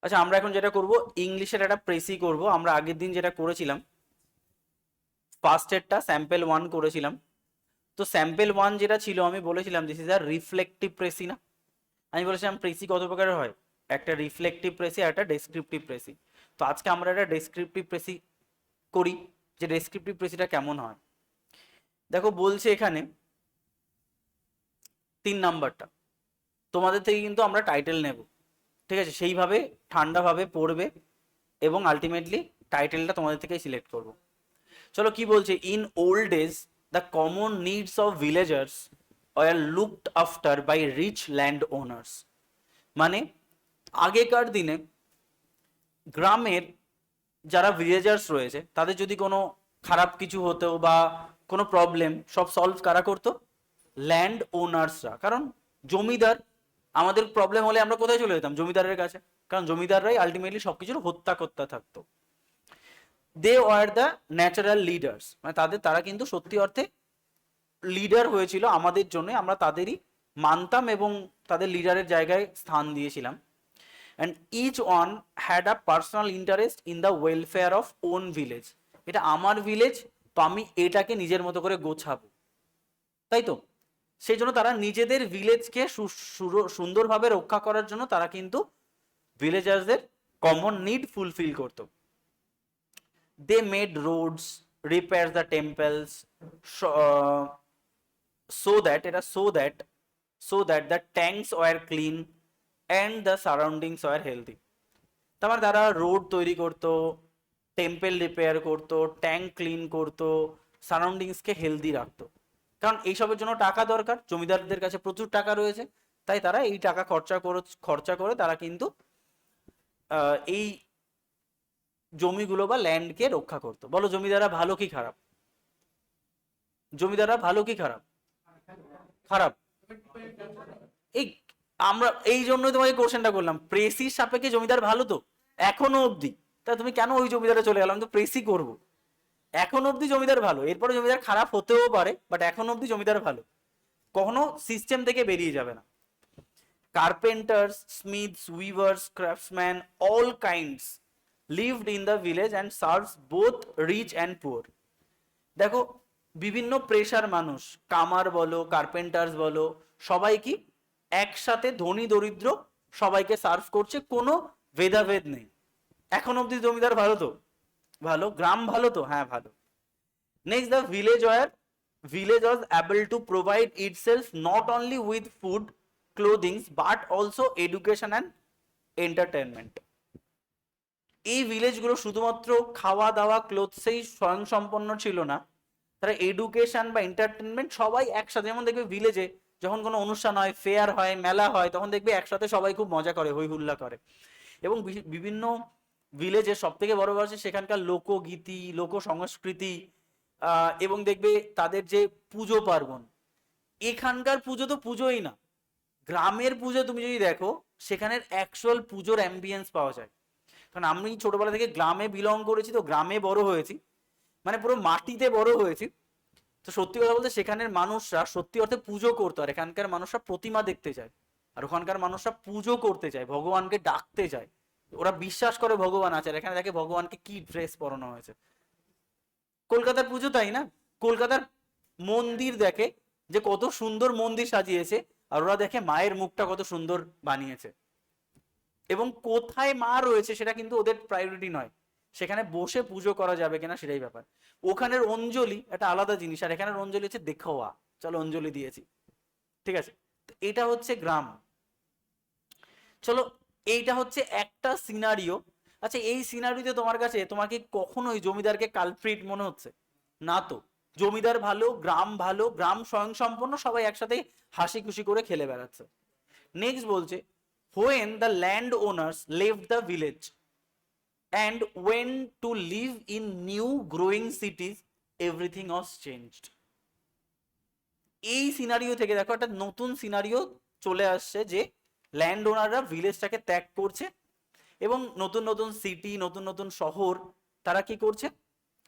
আচ্ছা, আমরা এখন যেটা করব, ইংলিশের একটা প্রেসি করব। আমরা আগের দিন যেটা করেছিলাম, ফার্স্ট এডটা স্যাম্পল 1 করেছিলাম। তো স্যাম্পল 1 যেটা ছিল, আমি বলেছিলাম this is a reflective precis না? আমি বলেছিলাম প্রেসি কত প্রকারের হয়, একটা রিফ্লেকটিভ প্রেসি আর একটা ডেসক্রিপটিভ প্রেসি। তো আজকে আমরা একটা ডেসক্রিপটিভ প্রেসি করি, যে ডেসক্রিপটিভ প্রেসিটা কেমন হয়। দেখো বলছে এখানে 3 নাম্বারটা, তোমাদের থেকে কিন্তু আমরা টাইটেল নেব, ঠিক আছে? সেইভাবে ঠান্ডাভাবে পড়বে এবং আলটিমেটলি টাইটেলটা তোমাদের থেকেই সিলেক্ট করব। চলো কি বলছে, in old days the common needs of villagers were looked after by rich land owners. মানে আগেকার দিনে গ্রামের যারা ভিলেজার্স রয়েছে, তাদের যদি কোনো খারাপ কিছু হতো বা কোনো প্রবলেম, সব সলভ কারা করতো? ল্যান্ড ওনার্সরা। কারণ জমিদার, আমাদের প্রবলেম হলে আমরা কোথায় চলে যেতাম? জমিদারের কাছে, কারণ জমিদাররাই আলটিমেটলি সবকিছুর হত্যা করতে থাকতো। They were the natural leaders, মানে তারা কিন্তু সত্যি অর্থে লিডার হয়েছিল আমাদের জন্য, আমরা তাদেরই মানতাম এবং তাদের লিডারের জায়গায় স্থান দিয়েছিলাম। And each one had a personal interest in the welfare of own village. এটা আমার ভিলেজ, তো আমি এটাকে নিজের মতো করে গোছাবো, তাই তো? সেই জন্য তারা নিজেদের ভিলেজকে সুন্দরভাবে রক্ষা করার জন্য তারা কিন্তু ভিলেজার্সদের কমন নিড ফুলফিল করতো। They made roads, repair the temples, so that এটা so that the tanks were clean and the surroundings were healthy. তার মানে তারা রোড তৈরি করতো, টেম্পল রিপেয়ার করতো, ট্যাঙ্ক ক্লিন করতো, সারাউন্ডিংসকে হেলদি রাখতো। কারণ এইসবের জন্য টাকা দরকার, জমিদারদের কাছে প্রচুর টাকা রয়েছে, তাই তারা এই টাকা খরচা করে তারা কিন্তু এই জমিগুলো বা ল্যান্ডকে রক্ষা করতো। বলো জমিদাররা ভালো কি খারাপ? জমিদাররা ভালো কি খারাপ? খারাপ। এই আমরা এই জন্যই তোমাকে কোশ্চেনটা করলাম, প্রেসির সাপেক্ষে জমিদার ভালো তো এখনো অবধি। তা তুমি কেন ওই জমিদারে চলে গেলাম? তো প্রেসি করবো, এখন অবধি জমিদার ভালো, এরপরে জমিদার খারাপ হতেও পারে, বাট এখন অবধি জমিদার ভালো, কখনো সিস্টেম থেকে বেরিয়ে যাবে না। Carpenters, smiths, weavers, craftsman, all kinds lived in the village and serves both rich and poor. দেখো বিভিন্ন পেশার মানুষ, কামার বলো, কার্পেন্টার্স বলো, সবাই কি একসাথে ধনী দরিদ্র সবাইকে সার্ভ করছে, কোনো ভেদাভেদ নেই। এখন অব্দি জমিদার ভালো তো? ভালো। গ্রাম ভালো তো? হ্যাঁ ভালো। Next, the village was able to provide itself not only with food, ক্লোদিংস, but also education and entertainment. এই ভিলেজগুলো শুধুমাত্র খাওয়া দাওয়া ক্লোথসেই স্বয়ংসম্পন্ন ছিল না, তারা এডুকেশন বা এন্টারটেনমেন্ট সবাই একসাথে। যেমন দেখবে ভিলেজে যখন কোনো অনুষ্ঠান হয়, ফেয়ার হয়, মেলা হয়, তখন দেখবে একসাথে সবাই খুব মজা করে, হই হুল্লা করে। এবং বিভিন্ন ভিলেজে সব থেকে বড় ব্যাপার হচ্ছে সেখানকার লোকগীতি, লোক সংস্কৃতি, এবং দেখবে তাদের যে পুজো পার্বণ। এখানকার পুজো তো পুজোই না, গ্রামের পুজো তুমি যদি দেখো, সেখানের অ্যাকচুয়াল পুজোর অ্যাম্বিয়েন্স পাওয়া যায়। কারণ আমি ছোটবেলা থেকে গ্রামে বিলং করেছি, তো গ্রামে বড় হয়েছি, মানে পুরো মাটিতে বড় হয়েছি। তো সত্যি কথা বলতে সেখানের মানুষরা সত্যি অর্থে পুজো করতো, আর এখানকার মানুষরা প্রতিমা দেখতে যায়, আর ওখানকার মানুষরা পুজো করতে যায়, ভগবানকে ডাকতে যায়। ওরা বিশ্বাস করে ভগবান আছে, আর এখানে দেখে ভগবানকে কি ড্রেস পরানো হয়েছে। কলকাতার পুজো তাই না? কলকাতার মন্দির দেখে যে কত সুন্দর মন্দির সাজিয়েছে, আর ওরা দেখে মায়ের মুখটা কত সুন্দর বানিয়েছে, এবং কোথায় মা রয়েছে সেটা কিন্তু ওদের প্রায়োরিটি নয়, সেখানে বসে পুজো করা যাবে কিনা সেটাই ব্যাপার। ওখানের অঞ্জলি একটা আলাদা জিনিস, আর এখানের অঞ্জলি হচ্ছে দেখোয়া, চলো অঞ্জলি দিয়েছি, ঠিক আছে? তো এটা হচ্ছে গ্রাম। চলো, এইটা হচ্ছে একটা সিনারিও। আচ্ছা, এই সিনারিওতে তোমার কাছে, তোমার কি কখনোই জমিদারকে কালপ্রিট মনে হচ্ছে? না তো। জমিদার ভালো, গ্রাম ভালো, গ্রাম স্বয়ংসম্পন্ন, সবাই একসাথে হাসি খুশি করে খেলে বেড়াচ্ছে। নেক্সট বলছে, when the landowners left the village and went to live in new growing cities, everything was changed. এই সিনারিও থেকে দেখো একটা নতুন সিনারিও চলে আসছে, যে ল্যান্ড ওনাররা ভিলেজটাকে ত্যাগ করছে এবং নতুন নতুন সিটি, নতুন নতুন শহর তারা কি করছে,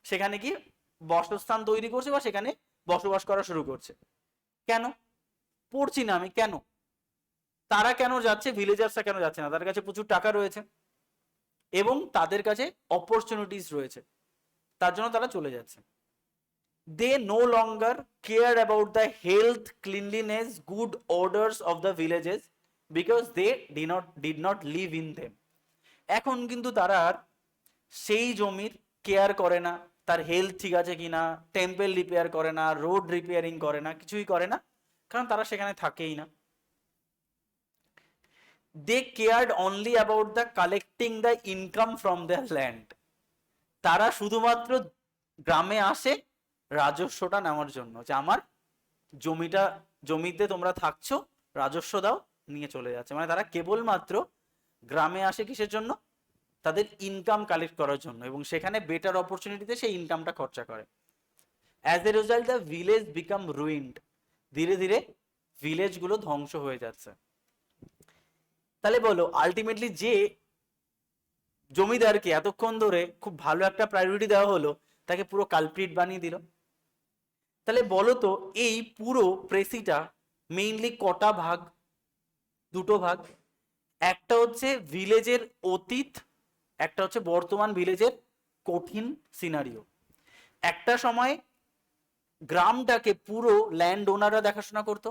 সেখানে কি বাসস্থান তৈরি করছে বা সেখানে বসবাস করা শুরু করছে। কেন পড়ছি না আমি, কেন তারা কেন যাচ্ছে, ভিলেজার্সরা কেন যাচ্ছে না? তাদের কাছে প্রচুর টাকা রয়েছে, এবং তাদের কাছে অপরচুনিটিস রয়েছে, তার জন্য তারা চলে যাচ্ছে। They no longer care about the health, cleanliness, good orders of the villages because they did not live in them. এখন কিন্তু তারা আর সেই জমির কেয়ার করে না, তার হেলথ ঠিক আছে কিনা, টেম্পল রিপেয়ার করে না, রোড রিপেয়ারিং করে না, কিছুই করে না, কারণ তারা সেখানে থাকেই না। They cared only about the collecting the income from their land. তারা শুধুমাত্র গ্রামে আসে রাজস্বটা নেওয়ার জন্য, যে আমার জমিতে তোমরা থাকছো, রাজস্ব দাও, নিয়ে চলে যাচ্ছে। মানে তারা কেবলমাত্র গ্রামে আসে কিসের জন্য? তাদের ইনকাম কালেক্ট করার জন্য, এবং সেখানে বেটার অপরচুনিটিতে সেই ইনকামটা খরচা করে। As a result the village become ruined. ধীরে ধীরে ভিলেজগুলো ধ্বংস হয়ে যাচ্ছে। তাহলে বলো, আলটিমেটলি যে জমিদারকে এতক্ষণ ধরে খুব ভালো একটা প্রায়োরিটি দেওয়া হলো, তাকে পুরো কালপ্রিট বানিয়ে দিল। তাহলে বলো তো, এই পুরো প্রেসিটা মেইনলি কটা ভাগ? দুটো ভাগ। একটা হচ্ছে ভিলেজের অতীত, একটা হচ্ছে বর্তমান ভিলেজের কঠিন সিনারিও। একটা সময় গ্রামটাকে পুরো ল্যান্ড ওনাররা দেখাশোনা করতো,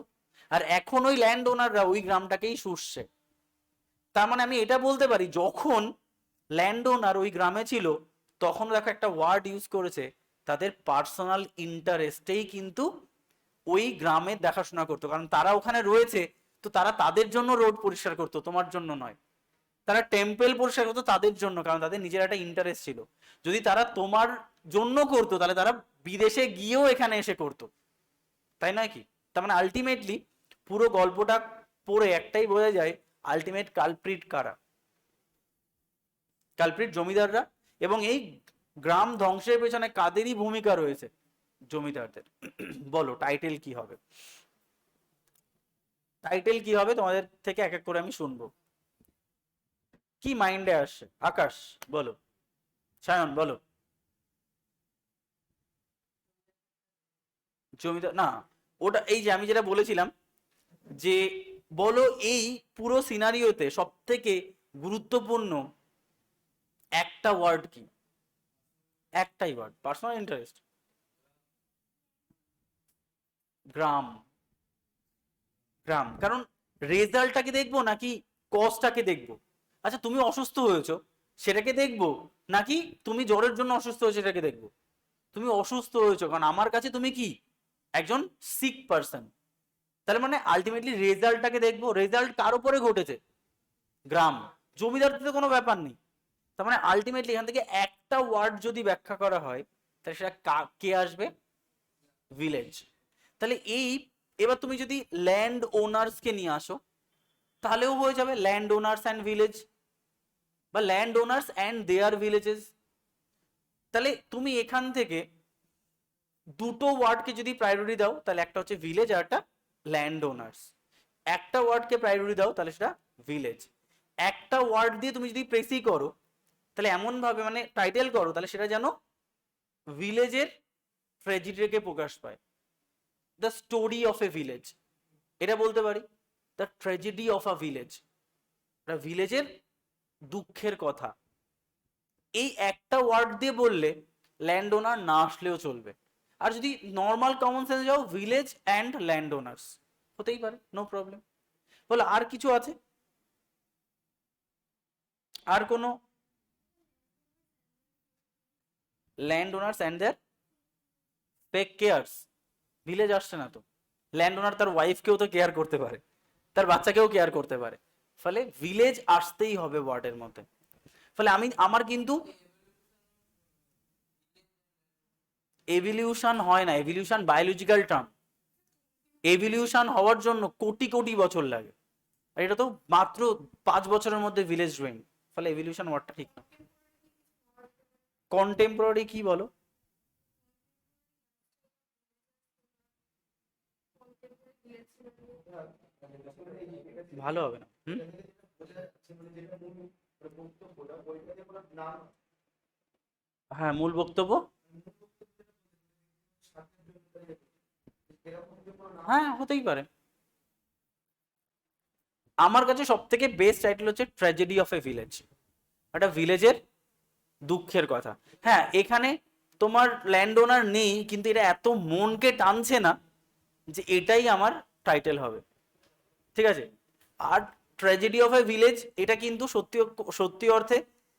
আর এখন ওই ল্যান্ড ওনাররা ওই গ্রামটাকেই শুষছে। তার মানে আমি এটা বলতে পারি, যখন ল্যান্ড ওনার ওই গ্রামে ছিল, তখন দেখো একটা ওয়ার্ড ইউজ করেছে, তাদের পার্সোনাল ইন্টারেস্টেই কিন্তু ওই গ্রামের দেখাশোনা করতো, কারণ তারা ওখানে রয়েছে, তো তারা তাদের জন্য রোড পরিষ্কার করতো, তোমার জন্য নয়। তারা টেম্পল পরিষ্কার করতো তাদের জন্য, কারণ তাদের নিজের একটা ইন্টারেস্ট ছিল। যদি তারা তোমার জন্য করতো, তাহলে তারা বিদেশে গিয়েও এখানে এসে করতো, তাই নয় কি? তার মানে আলটিমেটলি পুরো গল্পটা পড়ে একটাই বোঝা যায়, আলটিমেট কালপ্রিট কারা? কালপ্রিট জমিদাররা। এবং এই গ্রাম ধ্বংসের পেছনে কাদেরই ভূমিকা রয়েছে? জমিদারদের। বলো টাইটেল কি হবে? টাইটেল কি হবে তোমাদের থেকে এক এক করে আমি শুনবো। কি মাইন্ডে আসছে? আকাশ বলো, সায়ন বলো। জমিদার না, ওটা এই যে আমি যেটা বলেছিলাম, যে বলো এই পুরো সিনারিওতে সব থেকে গুরুত্বপূর্ণ একটা ওয়ার্ড কি? একটাই ওয়ার্ড, পার্সোনাল ইন্টারেস্ট। গ্রাম। গ্রাম, কারণ রেজাল্টটাকে দেখবো নাকি কজটাকে দেখবো? আচ্ছা, তুমি অসুস্থ হয়েছো সেটাকে দেখবো, নাকি তুমি জ্বরের জন্য অসুস্থ হয়েছো সেটাকে দেখবো? তুমি অসুস্থ হয়েছো, কারণ আমার কাছে তুমি কি একজন সিক পারসন। তাহলে মানে আলটিমেটলি রেজাল্টটাকে দেখবো। রেজাল্ট কার উপরে ঘটেছে? গ্রাম। জমিদারদের তো কোনো ব্যাপার নেই। তার মানে আলটিমেটলি এখান থেকে একটা ওয়ার্ড যদি ব্যাখ্যা করা হয়, তাহলে সেটা কে আসবে? ভিলেজ। তাহলে এবার তুমি যদি ল্যান্ড ওনার্স কে নিয়ে আসো, তাহলেও হয়ে যাবে ল্যান্ড ওনার্স অ্যান্ড ভিলেজ, বা land owners and their villages. তাহলে তুমি এখান থেকে দুটো ওয়ার্ডকে যদি প্রায়োরিটি দাও, তাহলে একটা হচ্ছে ভিলেজ আর একটা ল্যান্ড ওনার্স। একটা ওয়ার্ডকে প্রায়োরিটি দাও, তাহলে সেটা ভিলেজ। একটা ওয়ার্ড দিয়ে তুমি যদি প্রেসি করো, তাহলে এমন ভাবে মানে টাইটেল করো, তাহলে সেটা যেন ভিলেজের ট্র্যাজেডিকে প্রকাশ পায়। The story of a village, এটা বলতে পারি। The tragedy of a village, ভিলেজের দুঃখের কথা। এই একটা ওয়ার্ড দিয়ে বললে ল্যান্ড ওনার না আসলেও চলবে। আর যদি নর্মাল কমন সেন্স যাও, ভিলেজ অ্যান্ড ল্যান্ড ওনার্স হতেই পারে, নো প্রবলেম। বলে আর কিছু আছে? আর কোনো? Land owners and their take cares. Village আসছে না তো। ল্যান্ড ওনার তার ওয়াইফকেও তো কেয়ার করতে পারে, তার বাচ্চাকেও কেয়ার করতে পারে, ফলে ভিলেজ আসতেই হবে ওয়ার্ডের মধ্যে। ফলে আমার কিন্তু এভিলিউশন হয় না, এভিলিউশন বায়োলজিক্যাল টার্ম। এভিলিউশন হওয়ার জন্য কোটি কোটি বছর লাগে, আর এটা তো মাত্র 5 বছরের মধ্যে ভিলেজ ড্রয়িং। ফলে এভিলিউশন ওয়ার্ডটা ঠিক না। কন্টেম্পোরারি কি বলো? ভালো হবে না। হ্যাঁ, মূল বক্তব্য। হ্যাঁ, হতেই পারে। আমার কাছে সব থেকে বেস্ট টাইটেল হচ্ছে ট্র্যাজেডি অফ এ ভিলেজ। একটা ভিলেজের দুঃখের কথা। হ্যাঁ, এখানে তোমার ল্যান্ড ওনার নেই, কিন্তু এটা এত মনকে টানছে না যে এটাই আমার টাইটেল হবে, ঠিক আছে। আর ট্র্যাজেডি অফ এ ভিলেজ এটা কিন্তু সত্যি সত্যি অর্থে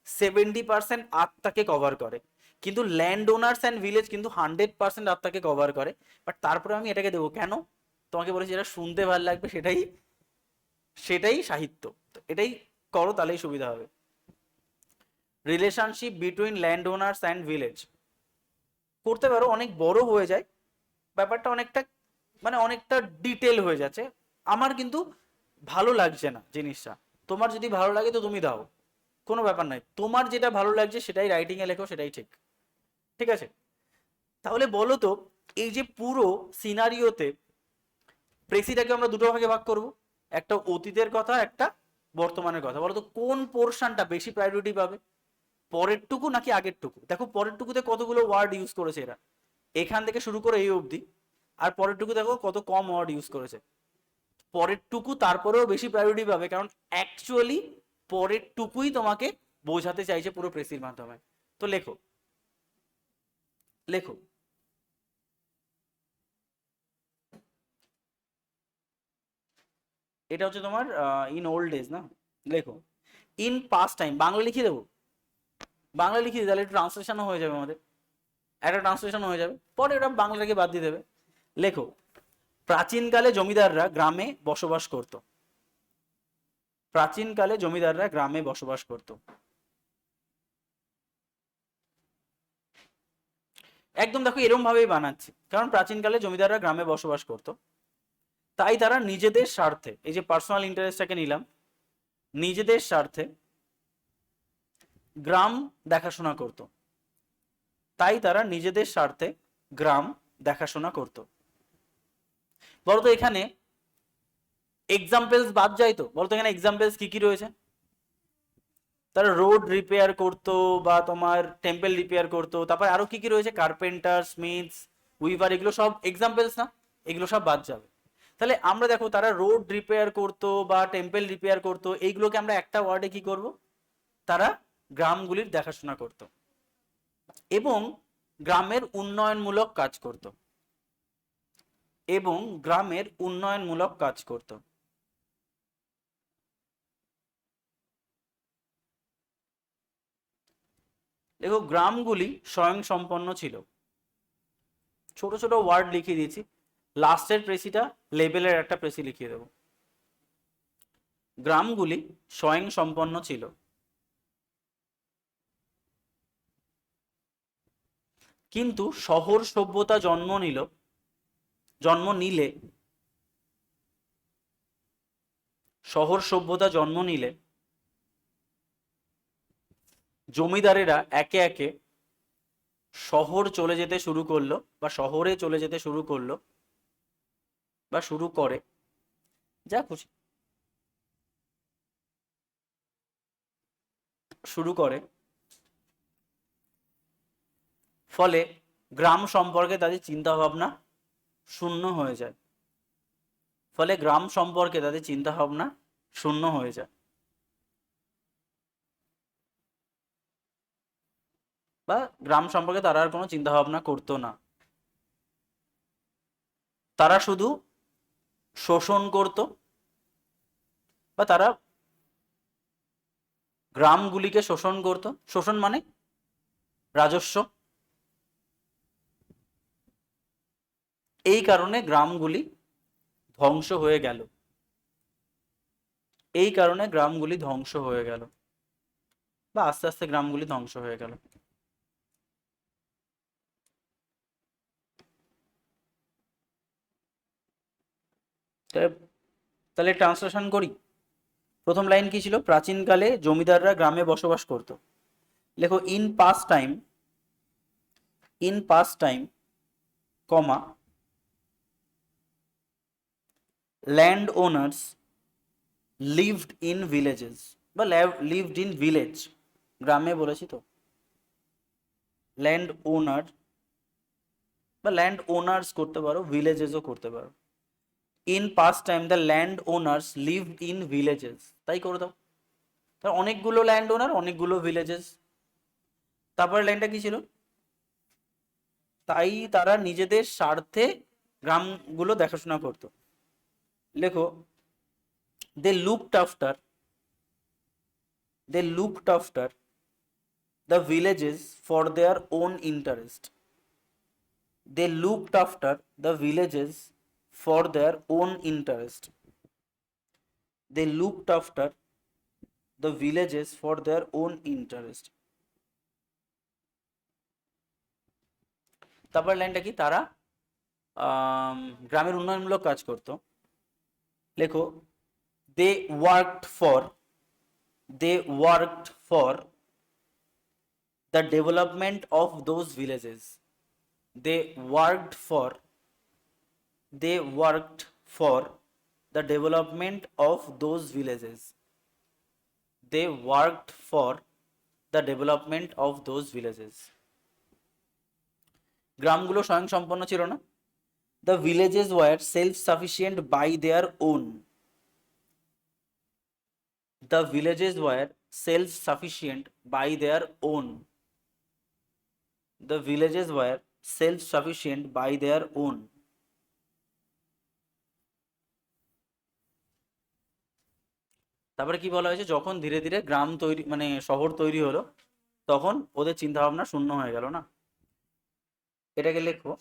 70% আত্মাকে কভার করে, কিন্তু ল্যান্ড ওনার্স অ্যান্ড ভিলেজ কিন্তু 100% আত্মাকে কভার করে। বাট তারপরে আমি এটাকে দেবো কেন, তোমাকে বলেছি যেটা শুনতে ভালো লাগবে সেটাই সেটাই সাহিত্য, তো এটাই করো, তাহলেই সুবিধা হবে। Relationship between land owners and village করতে পারো, অনেক বড় হয়ে যায় ব্যাপারটা, অনেকটা মানে অনেকটা ডিটেল হয়ে যাচ্ছে, আমার কিন্তু ভালো লাগছে না জিনিসটা। তোমার যদি ভালো লাগে তো তুমি দাও, কোনো ব্যাপার নাই, তোমার যেটা ভালো লাগছে সেটাই রাইটিং এ লেখো, সেটাই ঠিক, ঠিক আছে। তাহলে বলো তো, এই যে পুরো সিনারিওতে প্রেসিটাকে আমরা দুটো ভাগে ভাগ করব, একটা অতীতের কথা, একটা বর্তমানের কথা। বলো তো কোন পোর্শনটা বেশি প্রায়োরিটি পাবে, পরের টুকু নাকি আগের টুকু? দেখো পরের টুকুতে কতগুলো ওয়ার্ড ইউজ করেছে এরা, এখান থেকে শুরু করে এই অবধি, আর পরের টুকু দেখো কত কম ওয়ার্ড ইউজ করেছে। পরের টুকু তারপরেও বেশি প্রায়োরিটি পাবে, কারণ অ্যাকচুয়ালি পরের টুকুই তোমাকে বোঝাতে চাইছে পুরো প্রেসির মাধ্যমে। তো লেখো, লেখো। এটা হচ্ছে তোমার ইন ওল্ড ডেজ না, লেখো। ইন পাস্ট টাইম বাংলা লিখে দেবো, বাংলা লিখে দিই, তাহলে একটু ট্রান্সলেশনও হয়ে যাবে আমাদের, একটা ট্রান্সলেশন হয়ে যাবে, পরে ওটা বাংলাটাকে বাদ দিয়ে দেবে। লেখো, প্রাচীনকালে জমিদাররা গ্রামে বসবাস করত। প্রাচীনকালে জমিদাররা গ্রামে বসবাস করত। একদম দেখো এরম ভাবেই বানাচ্ছি, কারণ প্রাচীনকালে জমিদাররা গ্রামে বসবাস করত, তাই তারা নিজেদের স্বার্থে, এই যে পার্সোনাল ইন্টারেস্টটাকে নিলাম, নিজেদের স্বার্থে গ্রাম দেখাশোনা করত, তাই তারা নিজেদের স্বার্থে গ্রাম দেখাশোনা করত। বলতো এখানে এক্সাম্পলস বাদ যায় তো, বলতো এখানে এক্সাম্পলস কি কি রয়েছে? তারা রোড রিপেয়ার করতো, বা তোমার টেম্পল রিপেয়ার করতো, তারপরে আরো কি কি রয়েছে, কার্পেন্টার, স্মিথস, উইভার, এগুলো সব এক্সাম্পলস না, এগুলো সব বাদ যাবে। তাহলে আমরা দেখো তারা রোড রিপেয়ার করতো বা টেম্পল রিপেয়ার করতো, এইগুলোকে আমরা একটা ওয়ার্ডে কি করব, তারা গ্রামগুলির দেখাশোনা করত এবং গ্রামের উন্নয়নমূলক কাজ করত, এবং গ্রামের উন্নয়নমূলক কাজ করত। দেখো গ্রামগুলি স্বয়ংসম্পন্ন ছিল, ছোট ছোট ওয়ার্ড লিখিয়ে দিয়েছি, লাস্টের প্রেসিটা লেবেলের একটা প্রেসি লিখিয়ে দেবো। গ্রামগুলি স্বয়ংসম্পন্ন ছিল, কিন্তু শহর সভ্যতা জন্ম নিলে শহর সভ্যতা জন্ম নিলে জমিদারেরা একে একে শহর চলে যেতে শুরু করলো, বা শহরে চলে যেতে শুরু করলো, বা শুরু করে, যা খুশি শুরু করে। ফলে গ্রাম সম্পর্কে তাদের চিন্তা ভাবনা শূন্য হয়ে যায়, ফলে গ্রাম সম্পর্কে তাদের চিন্তা ভাবনা শূন্য হয়ে যায়, বা গ্রাম সম্পর্কে তারা আর কোনো চিন্তা ভাবনা করতো না, তারা শুধু শোষণ করত, বা তারা গ্রামগুলিকে শোষণ করত। শোষণ মানে রাজস্ব, এই কারণে গ্রামগুলি ধ্বংস হয়ে গেল, এই কারণে গ্রামগুলি ধ্বংস হয়ে গেল, বা আস্তে আস্তে গ্রামগুলি ধ্বংস হয়ে গেল। তাহলে ট্রান্সলেশন করি। প্রথম লাইন কি ছিল? প্রাচীনকালে জমিদাররা গ্রামে বসবাস করত। লেখো in past time comma land owners lived in villages, বা লিভড ইন ভিলেজ, গ্রামে বলেছি তো, ল্যান্ড ওনার বা ল্যান্ড ওনার্স করতে পারো, ভিলেজেসও করতে পারো। In past time the land owners lived in villages, তাই করে দাও। তার অনেকগুলো ল্যান্ড ওনার, অনেকগুলো ভিলেজেস। তারপরে লাইনটা কি ছিল? তাই তারা নিজেদের স্বার্থে গ্রামগুলো দেখাশোনা করতো। লেখো, they looked after they looked after the villages for their own interest. They looked after the villages for their own interest. They looked after the villages for their own interest. তারপর লাইনটা কি? তারা গ্রামের উন্নয়নমূলক কাজ করতো। লেখো, they worked for the development of those villages. They worked for the development of those villages. They worked for the development of those villages. গ্রামগুলো স্বয়ংসম্পন্ন ছিল না। The villages were self-sufficient by their own. The villages were self-sufficient by their own. The villages were self-sufficient by their own. তারপরে কি বলা হয়েছে? যখন ধীরে ধীরে গ্রাম তৈরি মানে শহর তৈরি হলো, তখন ওদের চিন্তা ভাবনা শূন্য হয়ে গেল না। এটাকে লেখো,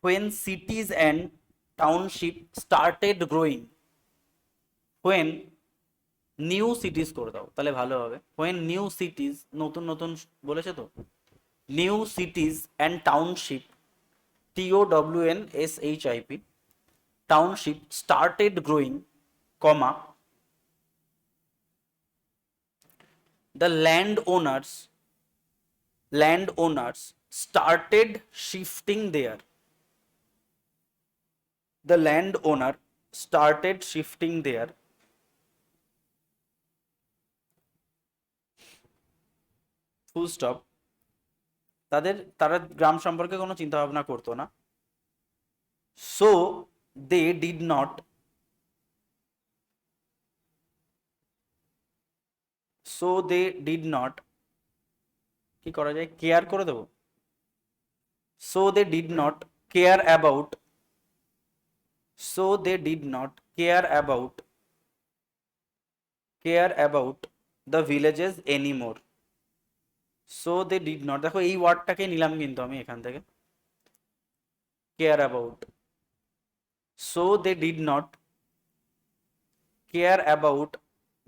when cities and township started growing. when new সিটিজ করে দাও তাহলে ভালো হবে। when নিউ সিটিজ, নতুন নতুন বলেছে তো, new সিটিজ and township, TOWNSHIP, township started growing, comma, the landowners started shifting there. The landowner started shifting there. Full stop. তারা গ্রাম সম্পর্কে কোনো চিন্তা ভাবনা করতো না। So they did not কি করা যায়? কেয়ার করে দেবো। So they did not care about the villages anymore. So they did not, দেখো এই ওয়ার্ডটাকে নিলাম কিন্তু আমি এখান থেকে, care about. So they did not care about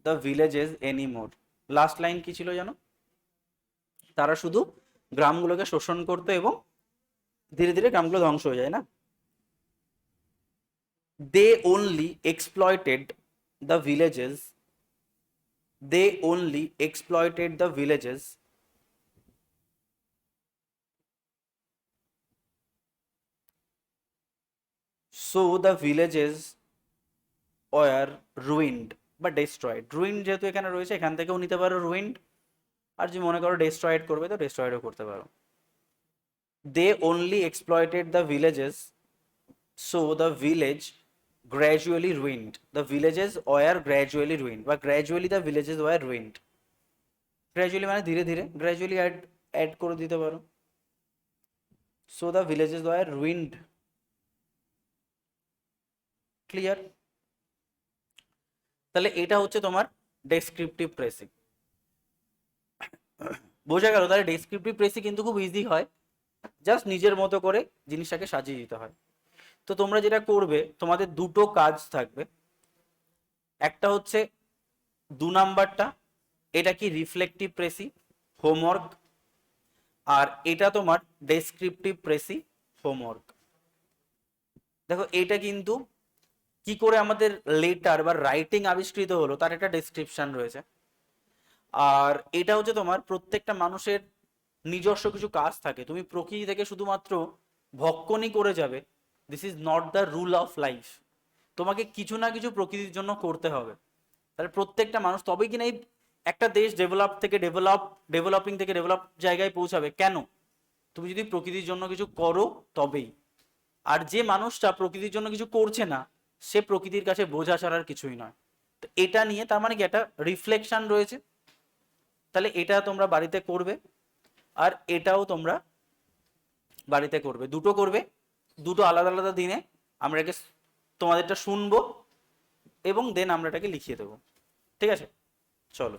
the villages anymore. Last line কি ছিল জানো? তারা শুধু গ্রামগুলোকে শোষণ করতো এবং ধীরে ধীরে গ্রামগুলো ধ্বংস হয়ে যায় না। They only exploited the villages. So the villages were ruined বা destroyed. ruined যেহেতু এখানে রয়েছে, এখান থেকেও নিতে পারো ruined, আর যদি মনে করো destroyed করবে তো destroyedও করতে পারো। They only exploited the villages, so the village gradually ruined. The villages were gradually ruined, বা gradually the villages were ruined. gradually মানে ধীরে ধীরে, gradually add করে দিতে পারো। So the villages were ruined. Clear? তাহলে এটা হচ্ছে তোমার ডেসক্রিপটিভ প্রেসিং। বোঝা গেল? তাহলে ডেসক্রিপটিভ প্রেসিং কিন্তু খুব ইজি হয়, জাস্ট নিজের মতো করে জিনিসটাকে সাজিয়ে দিতে হয়। তো তোমরা যেটা করবে, তোমাদের দুটো কাজ থাকবে। একটা হচ্ছে 2 নাম্বারটা, এটা কি রিফ্লেক্টিভ প্রেসি, হোমওয়ার্ক, আর এটা তোমার ডেসক্রিপটিভ প্রেসি, হোমওয়ার্ক। দেখো এটা কিন্তু কি করে আমাদের লেটার বা রাইটিং আবিষ্কৃত হলো তার একটা ডেসক্রিপশন রয়েছে। আর এটা হচ্ছে তোমার প্রত্যেকটা মানুষের নিজস্ব কিছু কাজ থাকে। তুমি প্রকৃতি থেকে শুধুমাত্র ভক্ষণই করে যাবে, this is not the rule of life. তোমাকে কিছু না কিছু প্রকৃতির জন্য করতে হবে। তাহলে প্রত্যেকটা মানুষ তবেই কিনা একটা দেশ ডেভেলপিং থেকে ডেভেলপ জায়গায় পৌঁছাবে। কেন? তুমি যদি প্রকৃতির জন্য কিছু করো তবেই। আর যে মানুষটা প্রকৃতির জন্য কিছু করছে না, সে প্রকৃতির কাছে বোঝা ছাড়ার কিছুই নয়। তো এটা নিয়ে তার মানে কি একটা রিফ্লেকশন রয়েছে, তাহলে এটা তোমরা বাড়িতে করবে, আর এটাও তোমরা বাড়িতে করবে, দুটো করবে, দুটো আলাদা আলাদা দিনে আমরা একে তোমাদেরটা শুনবো এবং দেন আমরা এটাকে লিখিয়ে দেবো। ঠিক আছে, চলো।